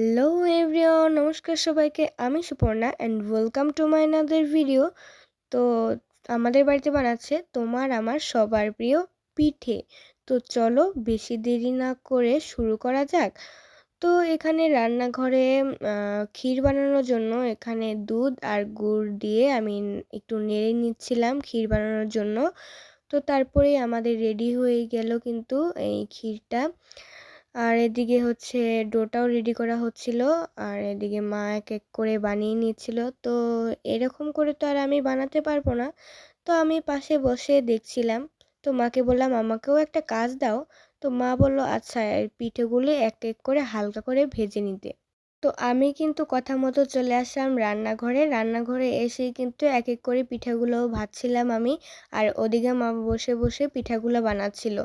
Hello everyone, নমস্কার সবাইকে। আমি Suparna and welcome to my another video. তো আমাদের বাড়িতে বানাচ্ছে তোমার আমার সবার প্রিয় পিঠে। তো চলো বেশি দেরি না করে শুরু করা যাক। তো এখানে রান্নাঘরে ক্ষীর বানানোর জন্য এখানে দুধ আর গুড় দিয়ে আমি একটু নেড়ে নিচ্ছিলাম ক্ষীর বানানোর জন্য। তো তারপরেই আমাদের রেডি হয়ে গেল কিন্তু এই ক্ষীরটা। আর এদিকে হচ্ছে ডোটাও রেডি করা হচ্ছিল, আর এদিকে মা এক এক করে বানিয়ে নিচ্ছিল। তো এরকম করে তো আর আমি বানাতে পারবো না, তো আমি পাশে বসে দেখছিলাম। তো মাকে বললাম আমাকেও একটা কাজ দাও। তো মা বলল আচ্ছা, এই পিঠেগুলি এক এক করে হালকা করে ভেজে নিতে। তো আমি কিন্তু কথা মতো চলে আসলাম রান্নাঘরে এসেই কিন্তু এক এক করে পিঠাগুলো ভাজছিলাম আমি, আর ওদিকে মা বসে বসে পিঠাগুলো বানাচ্ছিল।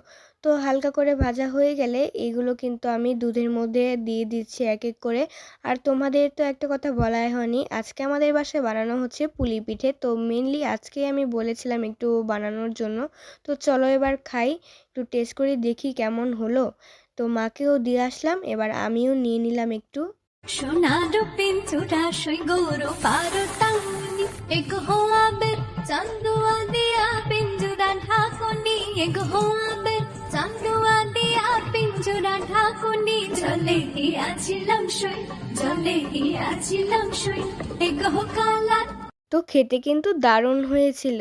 তো হালকা করে ভাজা হয়ে গেলে এইগুলো কিন্তু আমি দুধের মধ্যে দিয়ে দিচ্ছি এক এক করে। আর তোমাদের তো একটা কথা বলাই হয়নি, আজকে আমাদের বাসায় বানানো হচ্ছে পুলি পিঠে। তো মেনলি আজকে আমি বলেছিলাম একটু বানানোর জন্য। তো চলো এবার খাই, একটু টেস্ট করে দেখি কেমন হলো। তো মাকেও দিয়ে আসলাম, এবার আমিও নিয়ে নিলাম একটু। সোনার পিঞ্চুরা সই গৌর পারতাঙ্গি এক হোয়াবে চান্দুয়া দিয়া পিঞ্জুরা ঢাকুনি এক হোয়াবে চান্দুয়া দিয়া পিঞ্জুরা ঢাকুনি জলে গিয়াছিলাম সই এক কালা। তো খেতে কিন্তু দারুণ হয়েছিল।